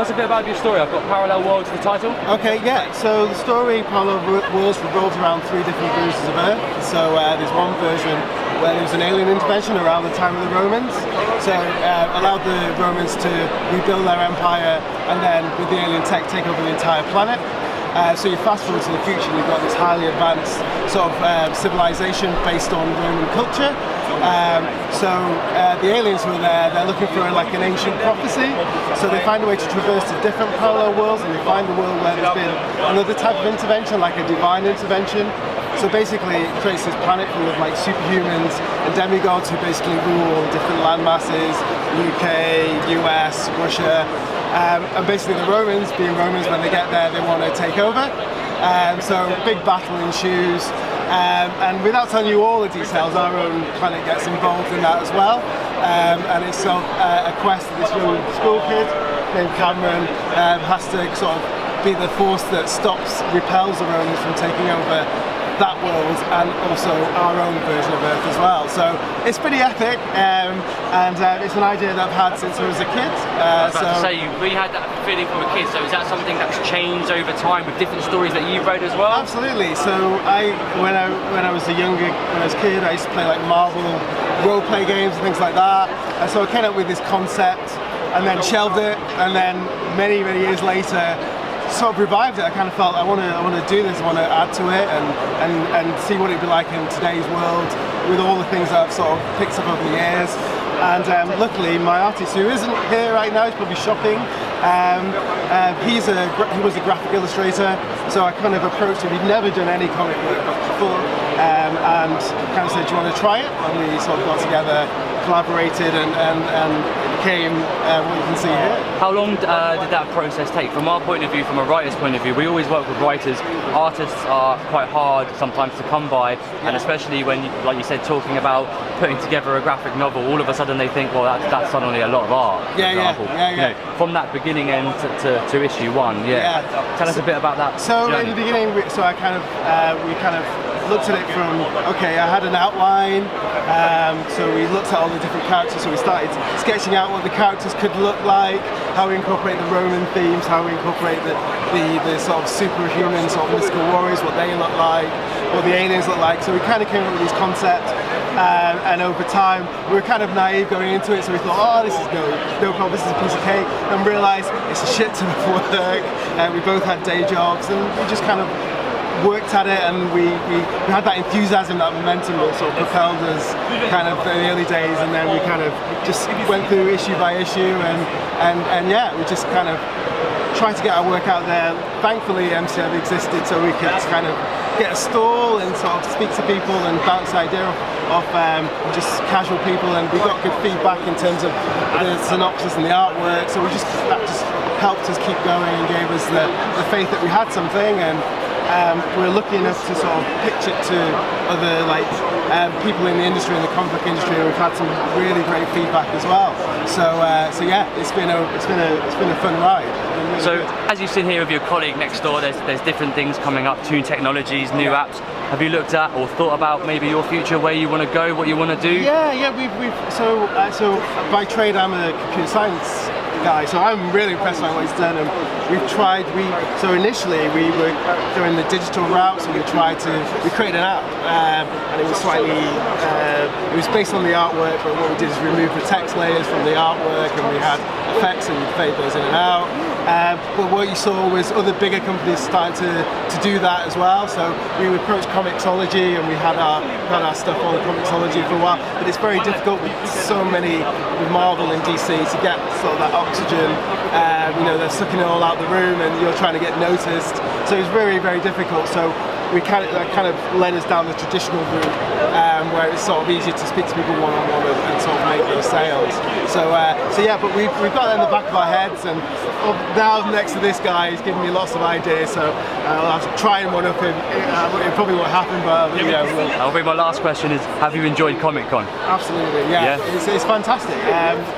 us a bit about your story. I've got Parallel Worlds for the title. Okay, yeah. So the story Parallel Worlds revolves around 3 different versions of Earth. So there's one version where there was an alien intervention around the time of the Romans. So allowed the Romans to rebuild their empire and then with the alien tech take over the entire planet. So you fast forward to the future, you've got this highly advanced sort of civilization based on Roman culture. The aliens who are there, they're looking for like an ancient prophecy. So they find a way to traverse to different parallel worlds, and they find the world where there's been another type of intervention, like a divine intervention. So basically it creates this planet full of like superhumans and demigods who basically rule different land masses, UK, US, Russia. And basically the Romans, being Romans, when they get there they want to take over. So big battle ensues. And without telling you all the details, our own planet gets involved in that as well. And it's sort of a quest that this young school kid named Cameron has to sort of be the force that repels the Romans from taking over that world and also our own version of Earth as well. So it's pretty epic, and it's an idea that I've had since I was a kid. I was about to say, we had that feeling from a kid, so is that something that's changed over time with different stories that you've read as well? Absolutely. So when I was a kid, I used to play like Marvel role-play games and things like that. And so I came up with this concept and then shelved it, and then many years later sort of revived it. I kind of felt I want to do this, I want to add to it and see what it'd be like in today's world with all the things that I've sort of picked up over the years. And luckily my artist, who isn't here right now, he's probably shopping, he was a graphic illustrator, so I kind of approached him. He'd never done any comic work before, and kind of said, do you want to try it? And we sort of got together, collaborated, and became what you can see here. How long did that process take? From our point of view, from a writer's point of view, we always work with writers. Artists are quite hard sometimes to come by, and especially when, like you said, talking about putting together a graphic novel, all of a sudden they think, well, that's suddenly a lot of art. Yeah. You know, from that beginning end to issue 1, Tell us a bit about that. So journey. in the beginning, we kind of looked at it from, okay, I had an outline, so we looked at all the different characters, so we started sketching out what the characters could look like, how we incorporate the Roman themes, how we incorporate the sort of superhuman sort of mystical warriors, what they look like, what the aliens look like. So we kind of came up with these concepts, and over time we were kind of naive going into it, so we thought, oh, this is no problem, this is a piece of cake, and realised it's a shit ton of work, and we both had day jobs, and we just kind of worked at it, and we had that enthusiasm, that momentum that sort of propelled us kind of in the early days, and then we kind of just went through issue by issue, and yeah, we just kind of tried to get our work out there. Thankfully MCF existed, so we could kind of get a stall and sort of speak to people and bounce the idea off just casual people, and we got good feedback in terms of the synopsis and the artwork, so that just helped us keep going and gave us the faith that we had something. And we're lucky enough to sort of pitch it to other people in the industry, in the comic book industry, and we've had some really great feedback as well. So yeah, it's been a fun ride. So as you've seen here with your colleague next door, there's different things coming up, new technologies, new apps. Have you looked at or thought about maybe your future, where you want to go, what you want to do? Yeah. So by trade I'm a computer science guy, so I'm really impressed by what he's done, and so initially we were doing the digital route, so we created an app, and it was it was based on the artwork, but what we did is remove the text layers from the artwork, and we had effects and you fade those in and out. But what you saw was other bigger companies starting to do that as well, so we approached Comixology, and we had our stuff on Comixology for a while, but it's very difficult with so many, with Marvel and DC, to get sort of that oxygen. They're sucking it all out the room and you're trying to get noticed, so it's very difficult. So we kind of led us down the traditional route, where it's sort of easier to speak to people one-on-one and sort of make those sales. So yeah, but we've got that in the back of our heads, and now next to this guy, he's giving me lots of ideas, so I'll have to try and one up him. It probably won't happen, but That'll be my last question: is have you enjoyed Comic Con? Absolutely, yeah. It's fantastic.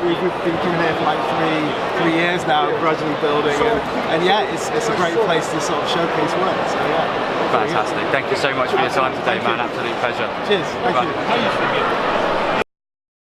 We've been coming here for like three years now, gradually building, and yeah, it's a great place to sort of showcase work. So yeah. Fantastic. Thank you so much for your time today, man. Absolute pleasure. Cheers. Thank you.